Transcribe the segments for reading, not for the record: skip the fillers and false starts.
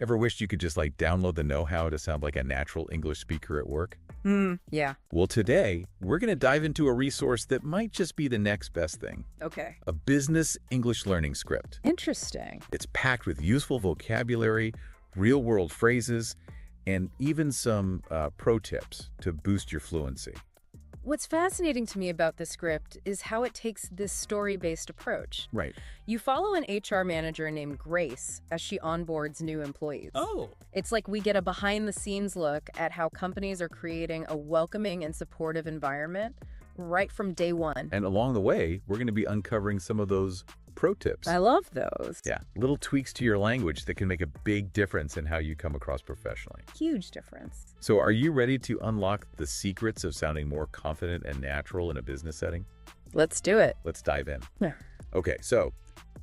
Ever wished you could just download the know-how to sound like a natural English speaker at work? Yeah. Well, today, we're going to dive into a resource that might just be the next best thing. Okay. A business English learning script. Interesting. It's packed with useful vocabulary, real-world phrases, and even some pro tips to boost your fluency. What's fascinating to me about this script is how it takes this story-based approach. Right. You follow an HR manager named Grace as she onboards new employees. Oh. It's like we get a behind-the-scenes look at how companies are creating a welcoming and supportive environment right from day one. And along the way, we're going to be uncovering some of those pro tips. I love those. Yeah, little tweaks to your language that can make a big difference in how you come across professionally. Huge difference. So are you ready to unlock the secrets of sounding more confident and natural in a business setting? Let's do it. Let's dive in. Yeah. Okay, so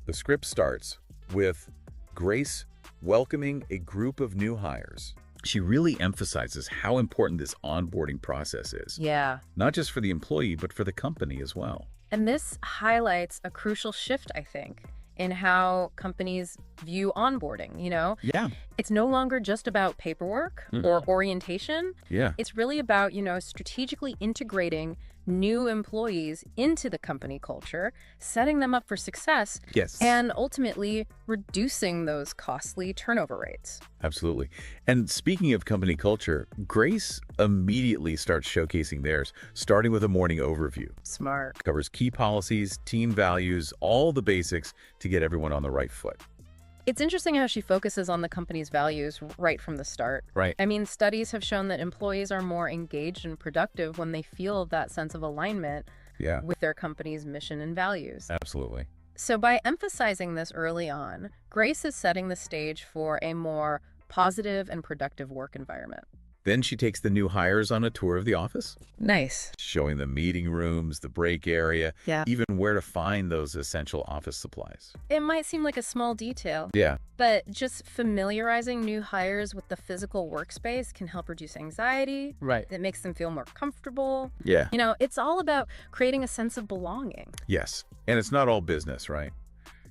the script starts with Grace welcoming a group of new hires. She really emphasizes how important this onboarding process is. Yeah. Not just for the employee, but for the company as well. And this highlights a crucial shift, I think, in how companies view onboarding, Yeah. It's no longer just about paperwork or orientation. Yeah. It's really about, strategically integrating new employees into the company culture, setting them up for success, Yes. and ultimately reducing those costly turnover rates. Absolutely. And speaking of company culture, Grace immediately starts showcasing theirs, starting with a morning overview. Smart. Covers key policies, team values, all the basics to get everyone on the right foot. It's interesting how she focuses on the company's values right from the start. Right. I mean, studies have shown that employees are more engaged and productive when they feel that sense of alignment with their company's mission and values. Absolutely. So by emphasizing this early on, Grace is setting the stage for a more positive and productive work environment. Then she takes the new hires on a tour of the office, Nice. showing the meeting rooms, the break area, Yeah. even where to find those essential office supplies. It might seem like a small detail, Yeah. but just familiarizing new hires with the physical workspace can help reduce anxiety. Right. It makes them feel more comfortable. Yeah. It's all about creating a sense of belonging. Yes. And it's not all business, right?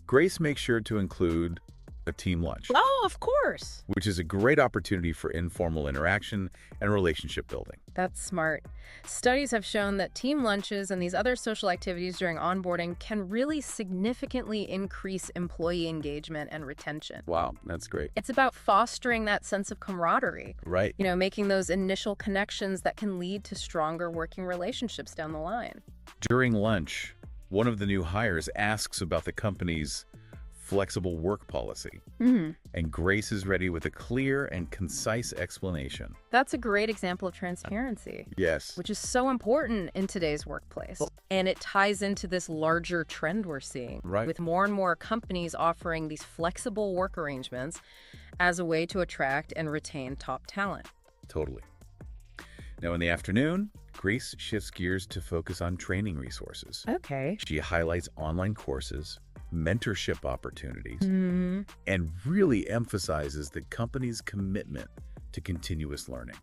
Grace makes sure to include a team lunch, Oh, of course. which is a great opportunity for informal interaction and relationship building. That's smart. Studies have shown that team lunches and these other social activities during onboarding can really significantly increase employee engagement and retention. Wow, that's great. It's about fostering that sense of camaraderie, Right. making those initial connections that can lead to stronger working relationships down the line. During lunch, one of the new hires asks about the company's flexible work policy, and Grace is ready with a clear and concise explanation. That's a great example of transparency, Yes. which is so important in today's workplace. And it ties into this larger trend we're seeing, Right. with more and more companies offering these flexible work arrangements as a way to attract and retain top talent. Totally. Now, in the afternoon, Grace shifts gears to focus on training resources. Okay. She highlights online courses, mentorship opportunities, and really emphasizes the company's commitment to continuous learning.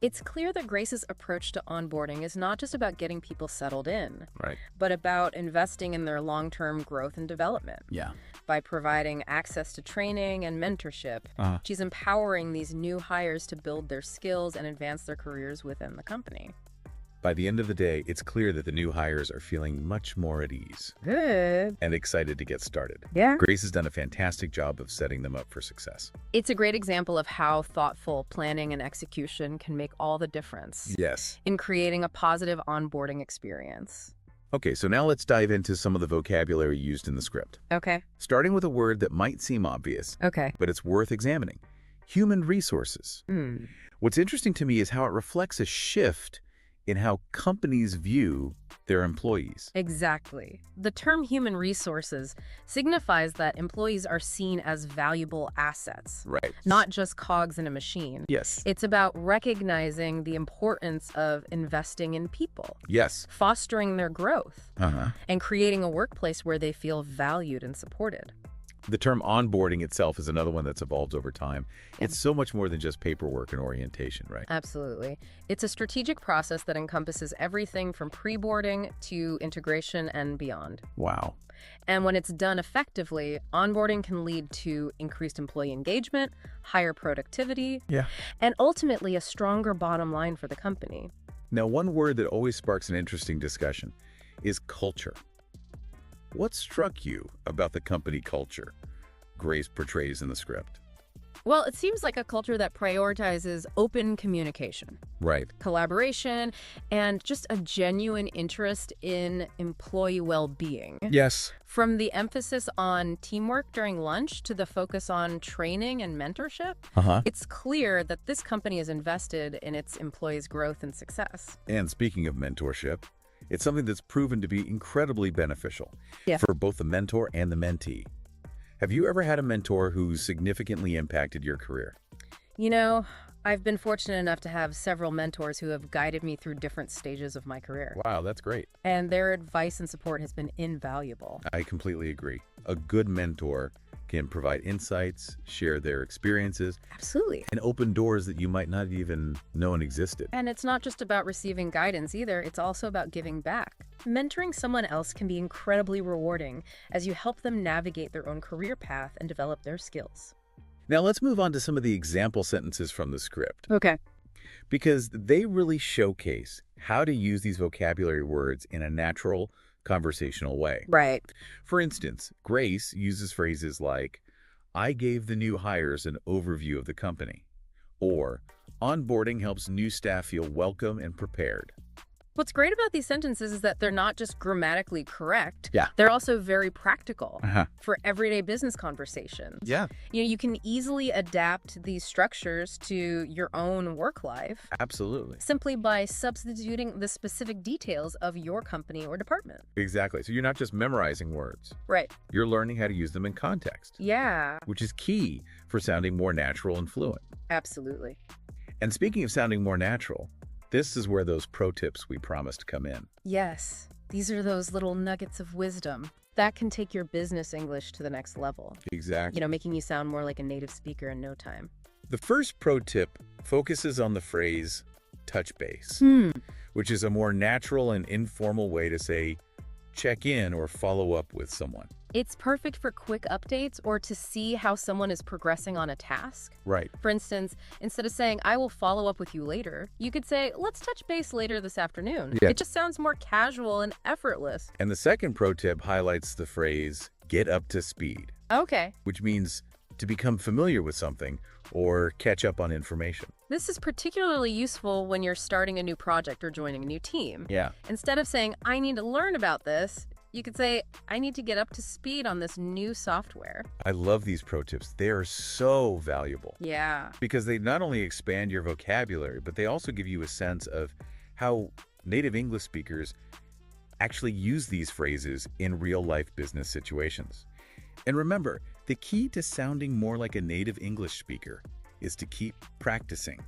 It's clear that Grace's approach to onboarding is not just about getting people settled in, Right. but about investing in their long-term growth and development. Yeah. By providing access to training and mentorship, she's empowering these new hires to build their skills and advance their careers within the company. By the end of the day, it's clear that the new hires are feeling much more at ease Good. and excited to get started. Yeah. Grace has done a fantastic job of setting them up for success. It's a great example of how thoughtful planning and execution can make all the difference Yes. in creating a positive onboarding experience. Okay, so now let's dive into some of the vocabulary used in the script. Okay. Starting with a word that might seem obvious, Okay. but it's worth examining. Human resources. What's interesting to me is how it reflects a shift in how companies view their employees. Exactly. The term human resources signifies that employees are seen as valuable assets, Right. not just cogs in a machine. Yes. It's about recognizing the importance of investing in people, Yes. fostering their growth, Uh-huh. and creating a workplace where they feel valued and supported. The term onboarding itself is another one that's evolved over time. Yeah. It's so much more than just paperwork and orientation, right? Absolutely. It's a strategic process that encompasses everything from pre-boarding to integration and beyond. Wow. And when it's done effectively, onboarding can lead to increased employee engagement, higher productivity, and ultimately a stronger bottom line for the company. Now, one word that always sparks an interesting discussion is culture. What struck you about the company culture Grace portrays in the script? Well, it seems like a culture that prioritizes open communication, Right. collaboration, and just a genuine interest in employee well-being. Yes. From the emphasis on teamwork during lunch to the focus on training and mentorship, it's clear that this company is invested in its employees' growth and success. And speaking of mentorship, it's something that's proven to be incredibly beneficial for both the mentor and the mentee. Have you ever had a mentor who significantly impacted your career? You know, I've been fortunate enough to have several mentors who have guided me through different stages of my career. Wow, that's great. And their advice and support has been invaluable. I completely agree. A good mentor can provide insights, share their experiences, Absolutely. and open doors that you might not even know existed. And it's not just about receiving guidance either, it's also about giving back. Mentoring someone else can be incredibly rewarding as you help them navigate their own career path and develop their skills. Now let's move on to some of the example sentences from the script, Okay. because they really showcase how to use these vocabulary words in a natural, conversational way. Right. For instance, Grace uses phrases like, I gave the new hires an overview of the company, or onboarding helps new staff feel welcome and prepared. What's great about these sentences is that they're not just grammatically correct. Yeah. They're also very practical Uh-huh. for everyday business conversations. Yeah, You can easily adapt these structures to your own work life absolutely. simply by substituting the specific details of your company or department. Exactly. So you're not just memorizing words. Right. You're learning how to use them in context, Yeah, which is key for sounding more natural and fluent. absolutely. And speaking of sounding more natural, this is where those pro tips we promised come in. Yes, these are those little nuggets of wisdom that can take your business English to the next level. Exactly. Making you sound more like a native speaker in no time. The first pro tip focuses on the phrase touch base, which is a more natural and informal way to say check in or follow up with someone. It's perfect for quick updates or to see how someone is progressing on a task. Right. For instance, instead of saying, I will follow up with you later, you could say, let's touch base later this afternoon. Yeah. It just sounds more casual and effortless. And the second pro tip highlights the phrase get up to speed, Okay. which means to become familiar with something or catch up on information. This is particularly useful when you're starting a new project or joining a new team. Yeah. Instead of saying, I need to learn about this, you could say, I need to get up to speed on this new software. I love these pro tips. They are so valuable Yeah. because they not only expand your vocabulary, but they also give you a sense of how native English speakers actually use these phrases in real-life business situations. And remember, the key to sounding more like a native English speaker is to keep practicing.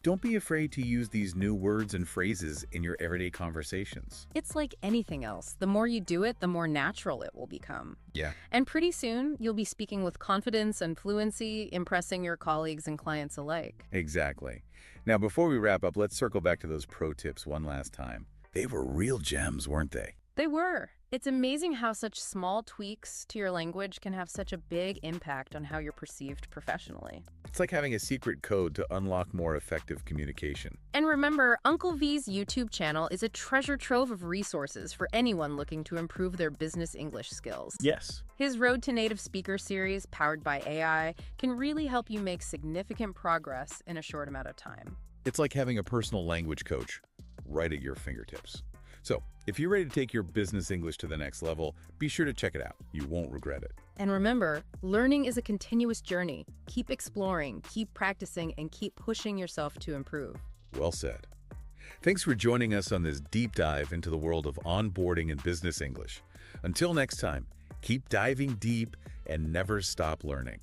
Don't be afraid to use these new words and phrases in your everyday conversations. It's like anything else. The more you do it, the more natural it will become. Yeah. And pretty soon, you'll be speaking with confidence and fluency, impressing your colleagues and clients alike. Exactly. Now, before we wrap up, let's circle back to those pro tips one last time. They were real gems, weren't they? They were. It's amazing how such small tweaks to your language can have such a big impact on how you're perceived professionally. It's like having a secret code to unlock more effective communication. And remember, UncleV's YouTube channel is a treasure trove of resources for anyone looking to improve their business English skills. Yes. His Road to Native Speaker series, powered by AI, can really help you make significant progress in a short amount of time. It's like having a personal language coach right at your fingertips. So, if you're ready to take your business English to the next level, be sure to check it out. You won't regret it. And remember, learning is a continuous journey. Keep exploring, keep practicing, and keep pushing yourself to improve. Well said. Thanks for joining us on this deep dive into the world of onboarding and business English. Until next time, keep diving deep and never stop learning.